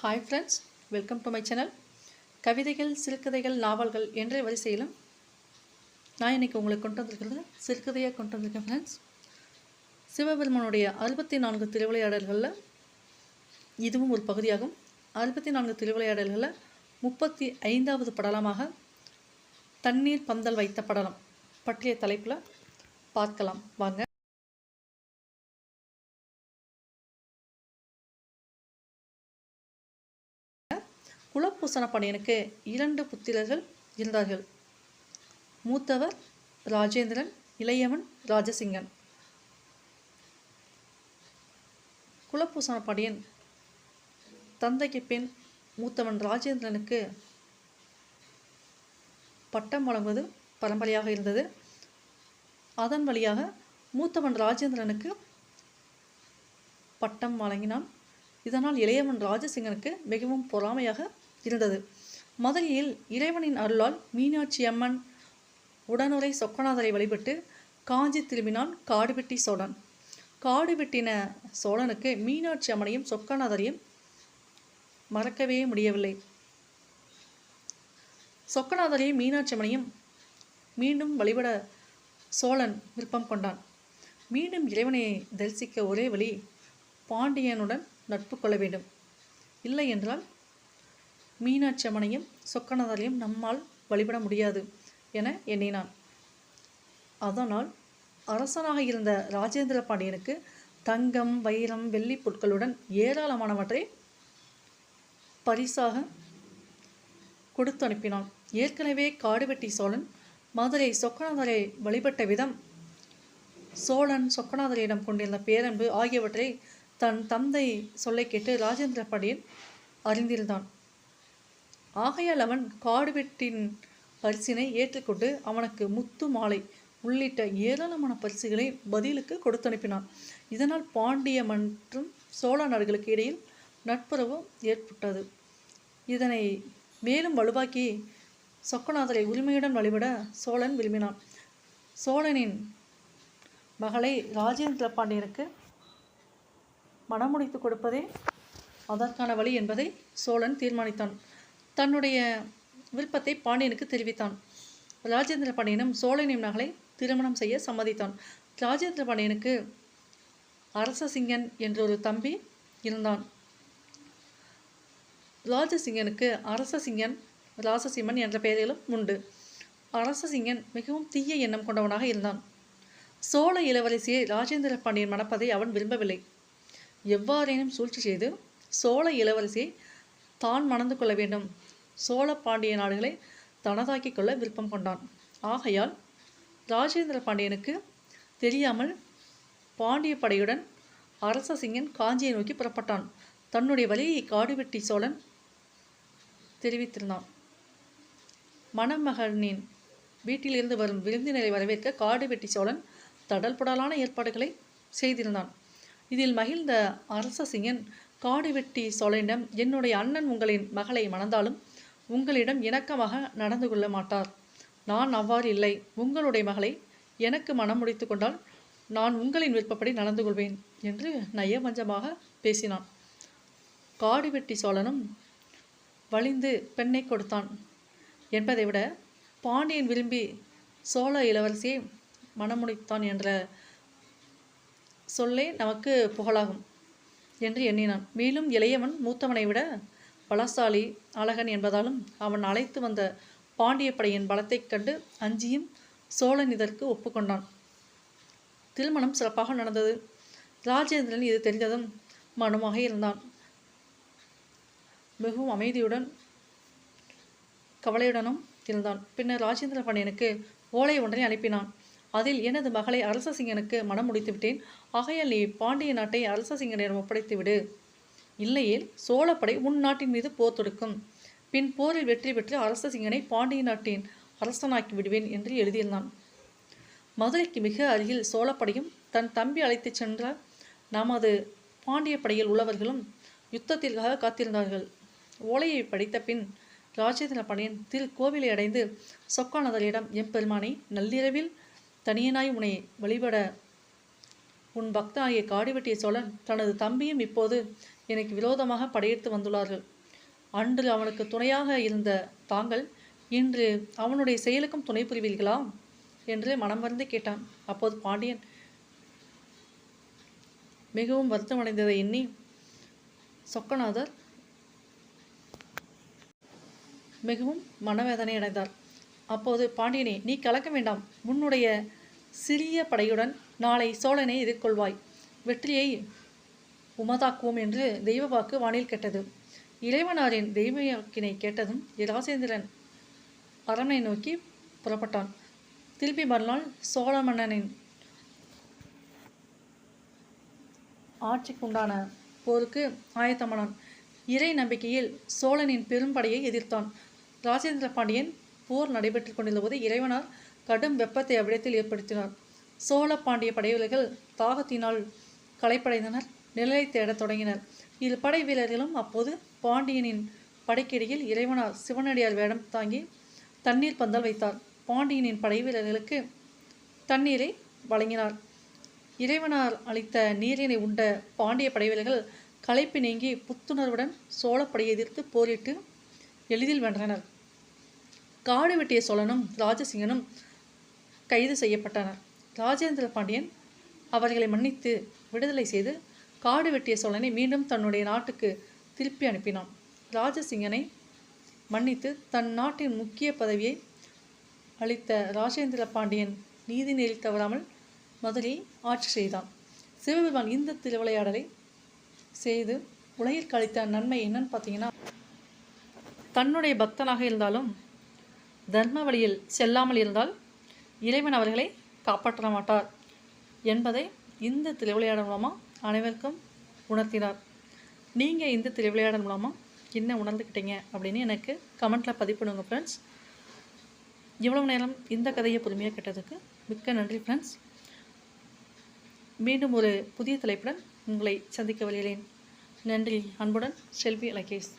Hi friends, welcome to my channel. கவிதைகள், சிறுகதைகள், நாவல்கள் என்ற வரிசையிலும் நான் இன்றைக்கி உங்களுக்கு கொண்டு வந்திருக்கிறது சிறுகதையாக கொண்டு வந்திருக்கேன் ஃப்ரெண்ட்ஸ். சிவபெருமானுடைய 64 திருவிளையாடல்களில் இதுவும் ஒரு பகுதியாகும். 64 திருவிளையாடல்களில் 35வது படலமாக தண்ணீர் பந்தல் வைத்த படலம் பற்றிய தலைப்பில் பார்க்கலாம் வாங்க. குலப்பூசண பாண்டியனுக்கு 2 புத்திரர்கள் இருந்தார்கள். மூத்தவர் ராஜேந்திரன், இளையவன் ராஜசிங்கன். குலப்பூசண பாண்டியன் தந்தைக்கு பின் மூத்தவன் ராஜேந்திரனுக்கு பட்டம் வழங்குவது பரம்பரையாக இருந்தது. அதன் வழியாக மூத்தவன் ராஜேந்திரனுக்கு பட்டம் வழங்கினான். இதனால் இளையவன் ராஜசிங்கனுக்கு மிகவும் பொறாமையாக இருந்தது. மதுரையில் இறைவனின் அருளால் மீனாட்சி அம்மன் உடனுரை சொக்கநாதரை வழிபட்டு காஞ்சி திரும்பினான் காடுவெட்டி சோழன். காடு வெட்டின சோழனுக்கு மீனாட்சி அம்மனையும் சொக்கநாதரையும் மறக்கவே முடியவில்லை. சொக்கநாதரையும் மீனாட்சி அம்மனையும் மீண்டும் வழிபட சோழன் விருப்பம் கொண்டான். மீண்டும் இறைவனை தரிசிக்க ஒரே வழி பாண்டியனுடன் நட்பு கொள்ள வேண்டும். இல்லை என்றால் மீனாட்சி அம்மனையும் சொக்கநாதரையும் நம்மால் வழிபட முடியாது என எண்ணினான். அதனால் அரசனாக இருந்த ராஜேந்திர பாண்டியனுக்கு தங்கம், வைரம், வெள்ளி பொருட்களுடன் ஏராளமானவற்றை பரிசாக கொடுத்து அனுப்பினான். ஏற்கனவே காடுவெட்டி சோழன் மதுரை சொக்கநாதரை வழிபட்ட விதம், சோழன் சொக்கநாதரிடம் கொண்டிருந்த பேரன்பு ஆகியவற்றை தன் தந்தை சொல்லை கேட்டு ராஜேந்திர பாண்டியன் அறிந்திருந்தான். ஆகையால் அவன் காடுவெட்டின் பரிசினை ஏற்றுக்கொண்டு அவனுக்கு முத்து, மாலை உள்ளிட்ட ஏராளமான பரிசுகளை பதிலுக்கு கொடுத்து அனுப்பினான். இதனால் பாண்டிய மற்றும் சோழ நாடுகளுக்கு இடையில் நட்புறவு ஏற்பட்டது. இதனை மேலும் வலுவாக்கி சொக்கநாதரை உரிமையுடன் வழிபட சோழன் விரும்பினான். சோழனின் மகளை ராஜேந்திர பாண்டியனுக்கு மணமுடித்து கொடுப்பதே அதற்கான வழி என்பதை சோழன் தீர்மானித்தான். தன்னுடைய விருப்பத்தை பாண்டியனுக்கு தெரிவித்தான். ராஜேந்திர பாண்டியனும் சோழனின் மகளை திருமணம் செய்ய சம்மதித்தான். ராஜேந்திர பாண்டியனுக்கு அரசசிங்கன் என்ற ஒரு தம்பி இருந்தான். ராஜசிங்கனுக்கு அரசசிங்கன், ராசசிம்மன் என்ற பெயர்களும் உண்டு. அரசசிங்கன் மிகவும் தீய எண்ணம் கொண்டவனாக இருந்தான். சோழ இளவரசியை ராஜேந்திர பாண்டியன் மணப்பதை அவன் விரும்பவில்லை. எவ்வாறேனும் சூழ்ச்சி செய்து சோழ இளவரசியை தான் மணந்து கொள்ள வேண்டும், சோழ பாண்டிய நாடுகளை தனதாக்கி கொள்ள விருப்பம் கொண்டான். ஆகையால் ராஜேந்திர பாண்டியனுக்கு தெரியாமல் பாண்டிய படையுடன் அரசசிங்கன் காஞ்சியை நோக்கி புறப்பட்டான். தன்னுடைய வழியை காடுவெட்டி சோழன் தெரிவித்திருந்தான். மணமகனின் வீட்டிலிருந்து வரும் விருந்தினரை வரவேற்க காடுவெட்டி சோழன் தடல்புடலான ஏற்பாடுகளை செய்திருந்தான். இதில் மகிழ்ந்த அரசசிங்கன் காடுவெட்டி சோழனிடம், என்னுடைய அண்ணன் உங்களின் மகளை மணந்தாலும் உங்களிடம் இணக்கமாக நடந்து கொள்ள மாட்டார். நான் அவ்வாறு இல்லை. உங்களுடைய மகளை எனக்கு மனம் முடித்து கொண்டால் நான் உங்களின் விருப்பப்படி நடந்து கொள்வேன் என்று நயவஞ்சமாக பேசினான். காடுவெட்டி சோழனும் வலிந்து பெண்ணை கொடுத்தான் என்பதை விட பாண்டியன் விரும்பி சோழ இளவரசியை மணமுடித்தான் என்ற சொல்லே நமக்கு புகழாகும் என்று எண்ணினான். மேலும் இளையவன் மூத்தவனை விட பலசாலி, அழகன் என்பதாலும் அவன் அழைத்து வந்த பாண்டிய படையின் பலத்தைக் கண்டு அஞ்சியும் சோழன் இதற்கு ஒப்புக்கொண்டான். திருமணம் சிறப்பாக நடந்தது. ராஜேந்திரன் இது தெரிந்ததும் மனமாக இருந்தான். மிகவும் அமைதியுடன் கவலையுடனும் இருந்தான். பின்னர் ராஜேந்திர பாண்டியனுக்கு ஓலை ஒன்றை அனுப்பினான். அதில், எனது மகளை அரசசிங்கனுக்கு மனம் முடித்து விட்டேன். ஆகையால் நீ பாண்டிய நாட்டை அரசசிங்கனிடம் ஒப்படைத்து விடு. இல்லையேல் சோழப்படை உன் நாட்டின் மீது போர் தொடுக்கும். பின் போரில் வெற்றி பெற்று அரசசிங்கனை பாண்டிய நாட்டின் அரசனாக்கி விடுவேன் என்று எழுதியிருந்தான். மதுரைக்கு மிக அருகில் சோழப்படையும் தன் தம்பி அழைத்துச் சென்ற நமது பாண்டிய படையில் உள்ளவர்களும் யுத்தத்திற்காக காத்திருந்தார்கள். ஓலையை படித்த பின் ராஜேந்திர பாண்டியன் திருக்கோவிலை அடைந்து சொக்கநாதரிடம், எம்பெருமானை, நள்ளிரவில் தனியனாய் உன்னை வழிபட உன் பக்தனாகிய காடுவெட்டிய சோழன் தனது தம்பியும் இப்போது எனக்கு விரோதமாக படையெடுத்து வந்துள்ளார்கள். அன்று அவனுக்கு துணையாக இருந்த தாங்கள் இன்று அவனுடைய செயலுக்கும் துணை புரிவீர்களா என்று மனம் வந்து கேட்டான். அப்போது பாண்டியன் மிகவும் வருத்தமடைந்ததை எண்ணி சொக்கநாதர் மிகவும் மனவேதனை அடைந்தார். அப்போது பாண்டியனே, நீ கலக்க வேண்டாம். உன்னுடைய சிறிய படையுடன் நாளை சோழனை எதிர்கொள்வாய். வெற்றியை உமதாக்குவோம் என்று தெய்வ வாக்கு வானில் கேட்டது. இறைவனாரின் தெய்வ வாக்கினை கேட்டதும் ராஜேந்திரன் அரண்மனை நோக்கி புறப்பட்டான். திருப்பி மறுநாள் சோழ மன்னனின் ஆட்சிக்குண்டான போருக்கு ஆயத்தமானான். இறை நம்பிக்கையில் சோழனின் பெரும்படையை எதிர்த்தான். ராஜேந்திர பாண்டியன் போர் நடைபெற்று கொண்டிருந்த போது இறைவனார் கடும் வெப்பத்தை அவ்விடத்தில் ஏற்படுத்தினார். சோழ பாண்டிய படைவீரர்கள் தாகத்தினால் களைப்படைந்தனர். நிழலை தேடத் தொடங்கினர். இரு படை வீரர்களும் அப்போது பாண்டியனின் படைக்கிடையில் இறைவனார் சிவனடியார் வேடம் தாங்கி தண்ணீர் பந்தல் வைத்தார். பாண்டியனின் படை வீரர்களுக்கு தண்ணீரை வழங்கினார். இறைவனார் அளித்த நீரினை உண்ட பாண்டிய படைவீரர்கள் களைப்பு நீங்கி புத்துணர்வுடன் சோழப்படையை எதிர்த்து போரிட்டு எளிதில் வென்றனர். காடு வெட்டிய சோழனும் ராஜசிங்கனும் கைது செய்யப்பட்டனர். ராஜேந்திர பாண்டியன் அவர்களை மன்னித்து விடுதலை செய்து காடு வெட்டிய சோழனை மீண்டும் தன்னுடைய நாட்டுக்கு திருப்பி அனுப்பினான். ராஜசிங்கனை மன்னித்து தன் நாட்டின் முக்கிய பதவியை அளித்த ராஜேந்திர பாண்டியன் நீதி நெறி தவறாமல் மதுரையை ஆட்சி செய்தான். சிவபெருமான் இந்த திருவிளையாடலை செய்து உலகிற்கு அளித்த நன்மை என்னன்னு பார்த்தீங்கன்னா, தன்னுடைய பக்தனாக இருந்தாலும் தர்ம வழியில் செல்லாமல் இருந்தால் இறைவன் அவர்களை காப்பாற்ற மாட்டார் என்பதை இந்த திருவிளையாடல் மூலமாக அனைவருக்கும் உணர்த்தினார். நீங்கள் இந்த திருவிளையாடல் மூலமாக என்ன உணர்ந்துக்கிட்டீங்க அப்படின்னு எனக்கு கமெண்ட்டில் பதிவு பண்ணுங்க ஃப்ரெண்ட்ஸ். இவ்வளவு நேரம் இந்த கதையை பொறுமையாக கேட்டதுக்கு மிக்க நன்றி ஃப்ரெண்ட்ஸ். மீண்டும் ஒரு புதிய தலைப்புடன் உங்களை சந்திக்க வருகிறேன். நன்றி. அன்புடன் செல்வி லகேஷ்.